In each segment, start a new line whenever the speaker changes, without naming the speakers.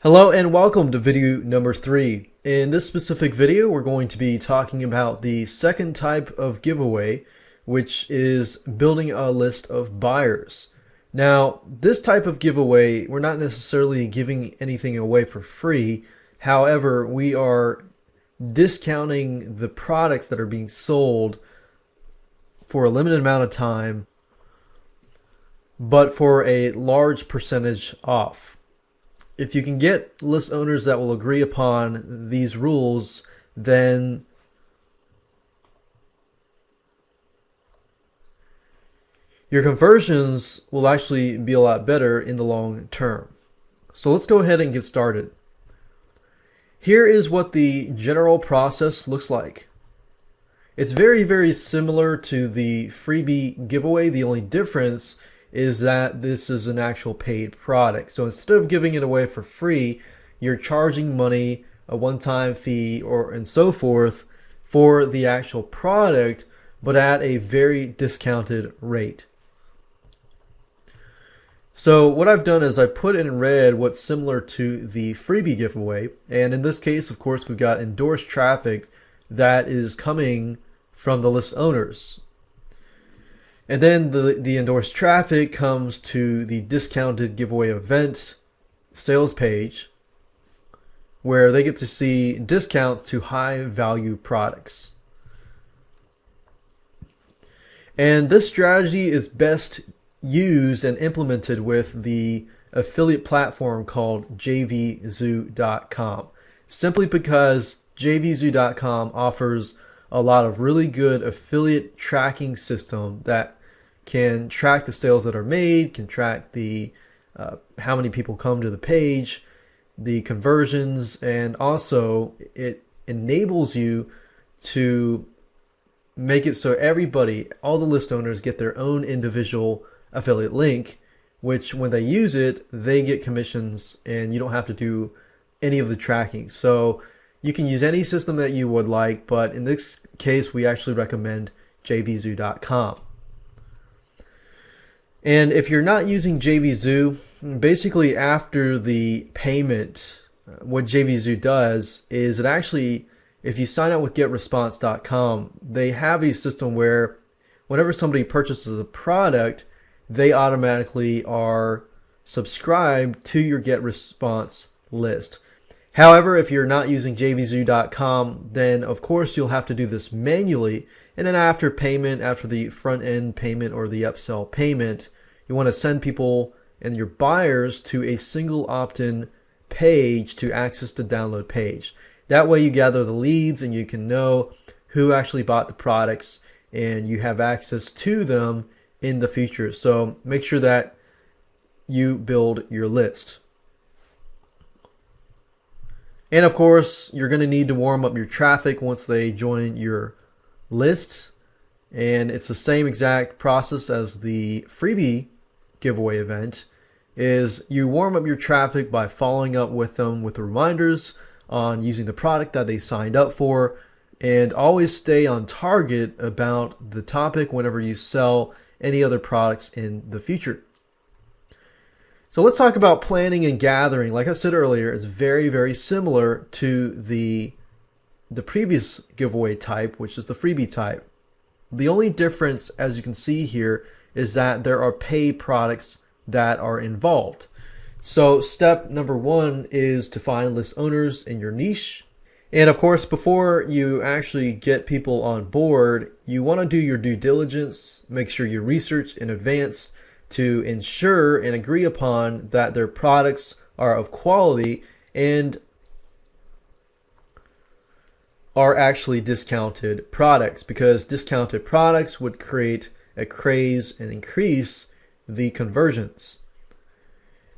Hello and welcome to video number 3. In this specific video, we're going to be talking about the second type of giveaway, which is building a list of buyers. Now, this type of giveaway, we're not necessarily giving anything away for free. However, we are discounting the products that are being sold for a limited amount of time, but for a large percentage off. If you can get list owners that will agree upon these rules, then your conversions will actually be a lot better in the long term. So let's go ahead and get started. Here is what the general process looks like. It's very similar to the freebie giveaway. The only difference is that this is an actual paid product. So instead of giving it away for free, you're charging money, a one-time fee, and so forth for the actual product, but at a very discounted rate. So what I've done is I put in red what's similar to the freebie giveaway, and in this case, of course, we've got endorsed traffic that is coming from the list owners. And then the endorsed traffic comes to the discounted giveaway event sales page, where they get to see discounts to high value products. And this strategy is best used and implemented with the affiliate platform called jvzoo.com, simply because jvzoo.com offers a lot of really good affiliate tracking system that can track the sales that are made, can track the how many people come to the page, the conversions, and also it enables you to make it so everybody, all the list owners, get their own individual affiliate link, which when they use it, they get commissions and you don't have to do any of the tracking. So you can use any system that you would like, but in this case, we actually recommend jvzoo.com. And if you're not using JVZoo, basically after the payment, what JVZoo does is it actually, if you sign up with getresponse.com, they have a system where whenever somebody purchases a product, they automatically are subscribed to your GetResponse list. However, if you're not using jvzoo.com, then of course you'll have to do this manually. And then after payment, after the front end payment or the upsell payment, you want to send people and your buyers to a single opt-in page to access the download page. That way you gather the leads and you can know who actually bought the products and you have access to them in the future. So make sure that you build your list. And of course, you're going to need to warm up your traffic once they join your list. And it's the same exact process as the freebie giveaway event. Is you warm up your traffic by following up with them with reminders on using the product that they signed up for, and always stay on target about the topic whenever you sell any other products in the future. So let's talk about planning and gathering. Like I said earlier, it's very similar to the previous giveaway type, which is the freebie type. The only difference, as you can see here, is that there are paid products that are involved. So step number 1 is to find list owners in your niche. And of course, before you actually get people on board, you want to do your due diligence, make sure you research in advance to ensure and agree upon that their products are of quality and are actually discounted products, because discounted products would create a craze and increase the conversions.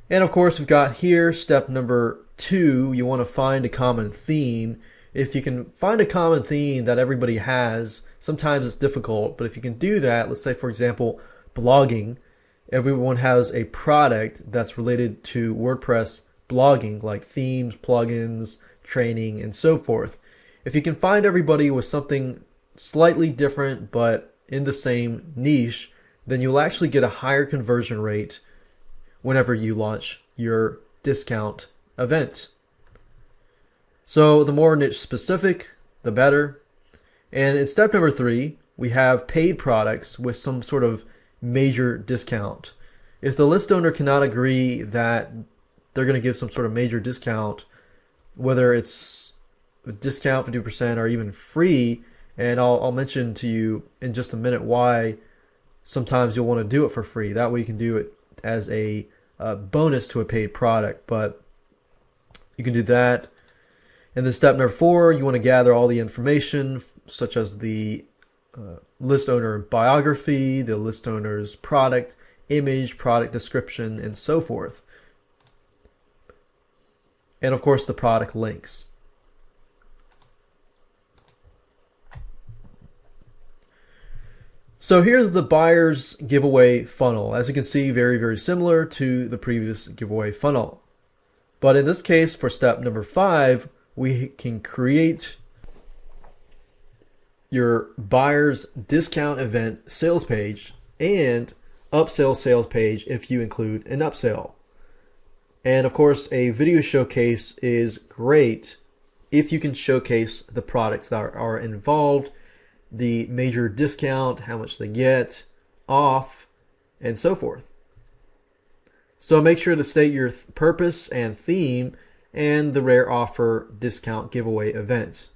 And of course, we've got here step number 2, you want to find a common theme. If you can find a common theme that everybody has, sometimes it's difficult, but if you can do that, let's say for example, blogging, everyone has a product that's related to WordPress blogging, like themes, plugins, training, and so forth. If you can find everybody with something slightly different but in the same niche, then you'll actually get a higher conversion rate whenever you launch your discount event. So the more niche specific, the better. And in step number 3, we have paid products with some sort of major discount. If the list owner cannot agree that they're going to give some sort of major discount, whether it's a discount 50% or even free, and I'll mention to you in just a minute why sometimes you'll want to do it for free. That way you can do it as a bonus to a paid product, but you can do that. And then step number 4, you want to gather all the information, such as the list owner biography, the list owner's product image, product description, and so forth. And of course the product links. So here's the buyer's giveaway funnel. As you can see, very, very similar to the previous giveaway funnel. But in this case, for step number 5, we can create your buyer's discount event sales page and upsell sales page if you include an upsell. And of course, a video showcase is great if you can showcase the products that are involved, the major discount, how much they get off, and so forth. So make sure to state your purpose and theme and the rare offer discount giveaway event.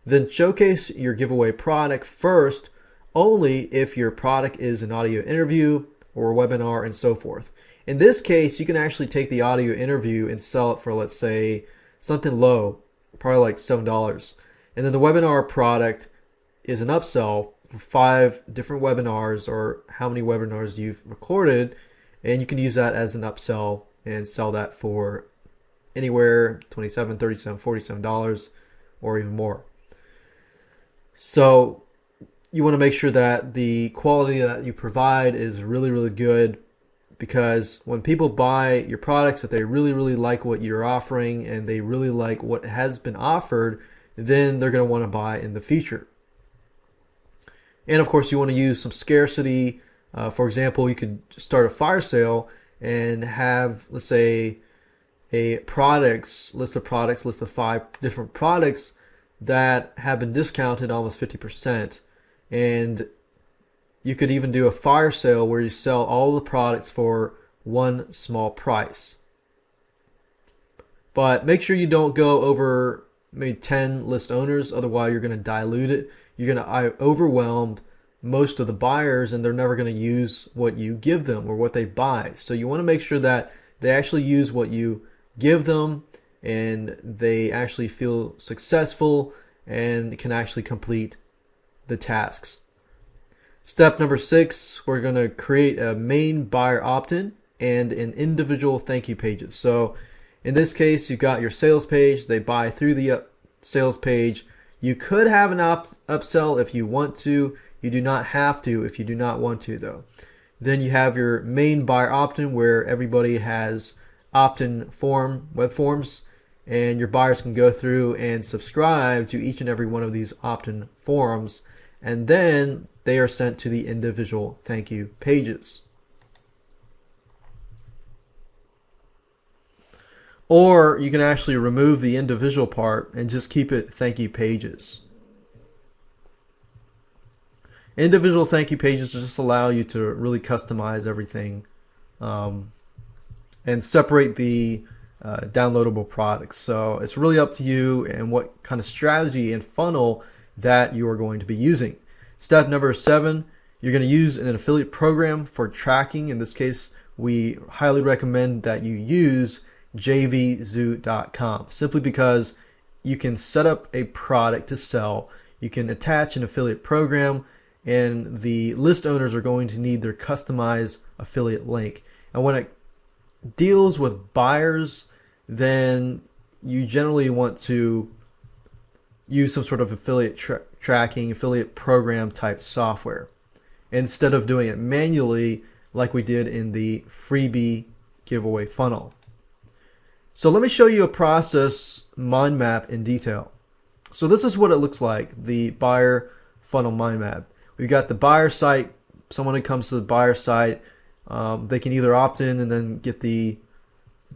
Then showcase your giveaway product first only if your product is an audio interview or a webinar and so forth. In this case, you can actually take the audio interview and sell it for, let's say, something low, probably like $7. And then the webinar product is an upsell for 5 different webinars or how many webinars you've recorded, and you can use that as an upsell and sell that for anywhere $27, $37, $47 or even more. So you want to make sure that the quality that you provide is really, really good, because when people buy your products, if they really, really like what you're offering and they really like what has been offered, then they're going to want to buy in the future. And of course, you want to use some scarcity. For example, you could start a fire sale and have, let's say, a list of 5 different products that have been discounted almost 50%. And you could even do a fire sale where you sell all the products for one small price. But make sure you don't go over maybe 10 list owners, otherwise you're going to dilute it. You're going to overwhelm most of the buyers and they're never going to use what you give them or what they buy. So you want to make sure that they actually use what you give them and they actually feel successful and can actually complete the tasks. Step number 6, we're going to create a main buyer opt-in and an individual thank you pages. So in this case, you've got your sales page. They buy through the sales page. You could have an upsell if you want to. You do not have to if you do not want to, though. Then you have your main buyer opt-in where everybody has opt-in web forms, and your buyers can go through and subscribe to each and every one of these opt-in forums, and then they are sent to the individual thank you pages. Or you can actually remove the individual part and just keep it thank you pages. Individual thank you pages just allow you to really customize everything and separate the downloadable products. So it's really up to you and what kind of strategy and funnel that you are going to be using. Step number 7, you're going to use an affiliate program for tracking. In this case, we highly recommend that you use jvzoo.com, simply because you can set up a product to sell. You can attach an affiliate program, and the list owners are going to need their customized affiliate link. And when it deals with buyers, then you generally want to use some sort of affiliate tracking, affiliate program type software, instead of doing it manually like we did in the freebie giveaway funnel. So let me show you a process mind map in detail. So this is what it looks like, the buyer funnel mind map. We've got the buyer site. Someone who comes to the buyer site, they can either opt in and then get the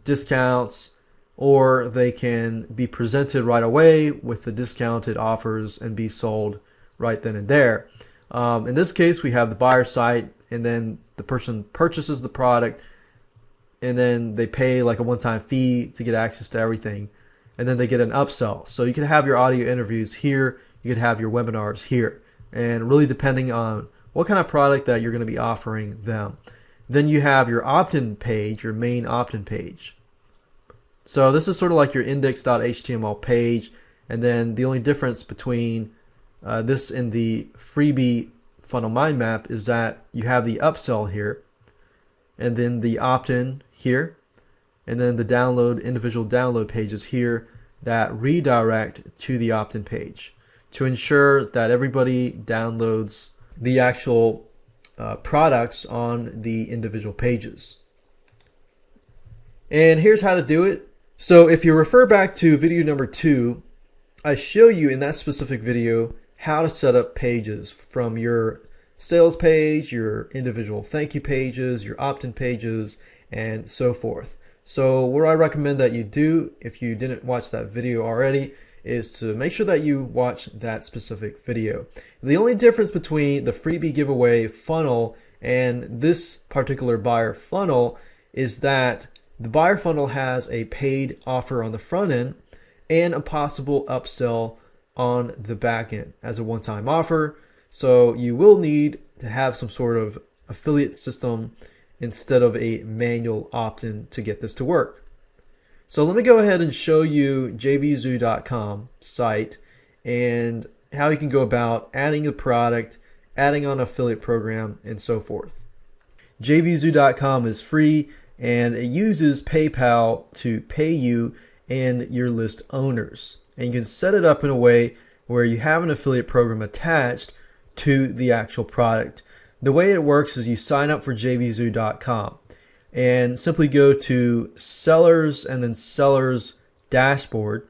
discounts, or they can be presented right away with the discounted offers and be sold right then and there. In this case, we have the buyer site, and then the person purchases the product, and then they pay like a one-time fee to get access to everything, and then they get an upsell. So you can have your audio interviews here, you could have your webinars here, and really depending on what kind of product that you're going to be offering them. Then you have your opt-in page, your main opt-in page. So this is sort of like your index.html page, and then the only difference between this and the freebie funnel mind map is that you have the upsell here, and then the opt-in here, and then the download, individual download pages here that redirect to the opt-in page to ensure that everybody downloads the actual products on the individual pages. And here's how to do it. So if you refer back to video number 2, I show you in that specific video how to set up pages from your sales page, your individual thank you pages, your opt-in pages, and so forth. So what I recommend that you do, if you didn't watch that video already, is to make sure that you watch that specific video. The only difference between the freebie giveaway funnel and this particular buyer funnel is that the buyer funnel has a paid offer on the front end and a possible upsell on the back end as a one-time offer. So you will need to have some sort of affiliate system instead of a manual opt-in to get this to work. So let me go ahead and show you jvzoo.com site and how you can go about adding the product, adding on an affiliate program, and so forth. jvzoo.com is free, and it uses PayPal to pay you and your list owners. And you can set it up in a way where you have an affiliate program attached to the actual product. The way it works is you sign up for jvzoo.com and simply go to sellers and then sellers dashboard.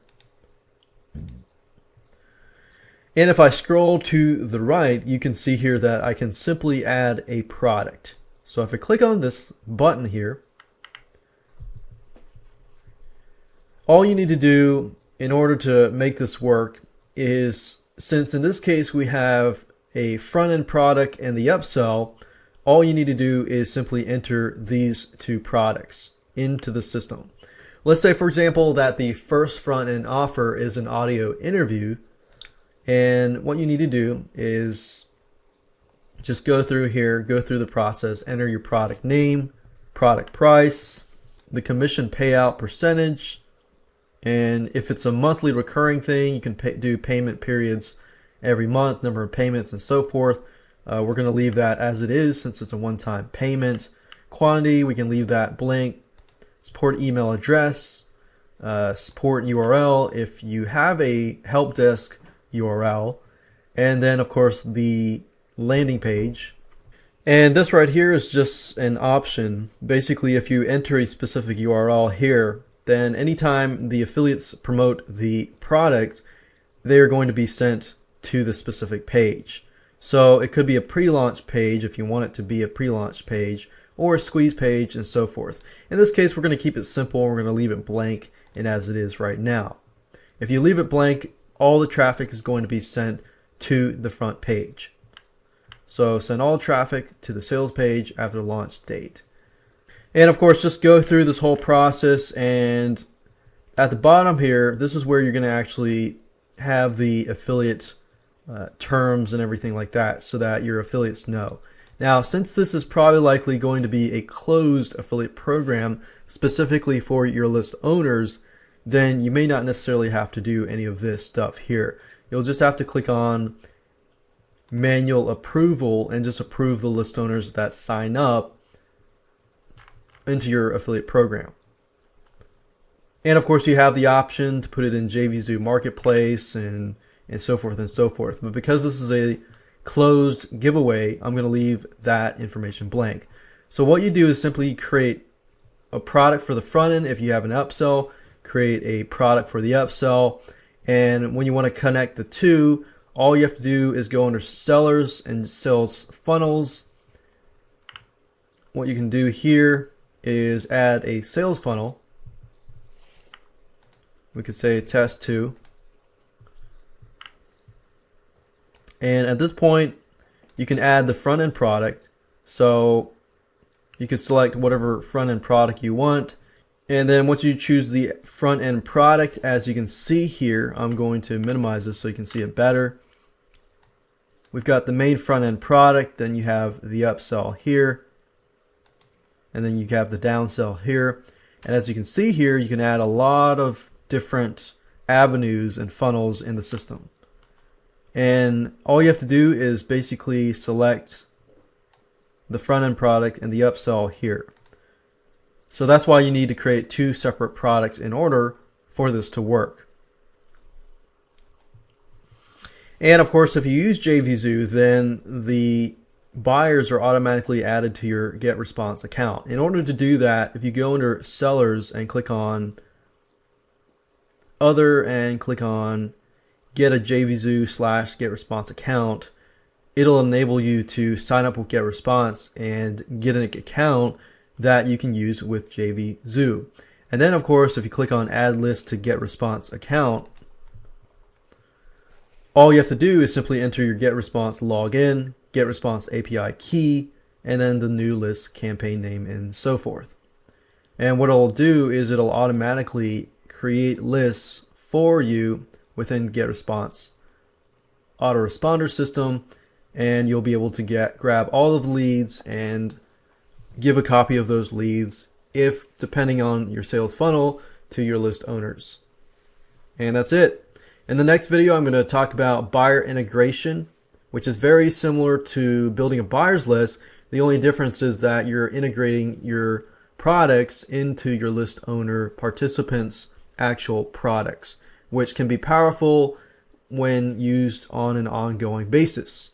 And if I scroll to the right, you can see here that I can simply add a product. So if I click on this button here, all you need to do in order to make this work is, since in this case we have a front-end product and the upsell, all you need to do is simply enter these two products into the system. Let's say, for example, that the first front-end offer is an audio interview, and what you need to do is just go through here, go through the process, enter your product name, product price, the commission payout percentage, and if it's a monthly recurring thing, you can do payment periods every month, number of payments, and so forth. We're going to leave that as it is since it's a one-time payment. Quantity, we can leave that blank. Support email address, support URL if you have a help desk URL, and then of course the landing page. And this right here is just an option. Basically, if you enter a specific URL here, then anytime the affiliates promote the product, they are going to be sent to the specific page. So it could be a pre-launch page if you want it to be a pre-launch page, or a squeeze page, and so forth. In this case, we're going to keep it simple. We're going to leave it blank and as it is right now. If you leave it blank, all the traffic is going to be sent to the front page. So send all traffic to the sales page after the launch date. And of course, just go through this whole process, and at the bottom here, this is where you're going to actually have the affiliate terms and everything like that, so that your affiliates know. Now, since this is probably likely going to be a closed affiliate program specifically for your list owners, then you may not necessarily have to do any of this stuff here. You'll just have to click on manual approval and just approve the list owners that sign up into your affiliate program. And of course, you have the option to put it in JVZoo Marketplace and so forth and so forth. But because this is a closed giveaway, I'm going to leave that information blank. So what you do is simply create a product for the front end. If you have an upsell, create a product for the upsell. And when you want to connect the two, all you have to do is go under sellers and sales funnels. What you can do here is add a sales funnel. We could say test 2. And at this point, you can add the front end product. So you can select whatever front end product you want. And then once you choose the front end product, as you can see here, I'm going to minimize this so you can see it better. We've got the main front end product, then you have the upsell here, and then you have the downsell here. And as you can see here, you can add a lot of different avenues and funnels in the system. And all you have to do is basically select the front end product and the upsell here. So that's why you need to create 2 separate products in order for this to work. And of course, if you use JVZoo, then the buyers are automatically added to your GetResponse account. In order to do that, if you go under Sellers and click on Other and click on Get a JVZoo/GetResponse account, it'll enable you to sign up with GetResponse and get an account that you can use with JVZoo. And then of course, if you click on Add List to GetResponse account, all you have to do is simply enter your GetResponse login, GetResponse API key, and then the new list campaign name and so forth. And what it'll do is it'll automatically create lists for you within GetResponse autoresponder system, and you'll be able to grab all of the leads and give a copy of those leads, if depending on your sales funnel, to your list owners. And that's it. In the next video, I'm going to talk about buyer integration, which is very similar to building a buyer's list. The only difference is that you're integrating your products into your list owner participants' actual products, which can be powerful when used on an ongoing basis.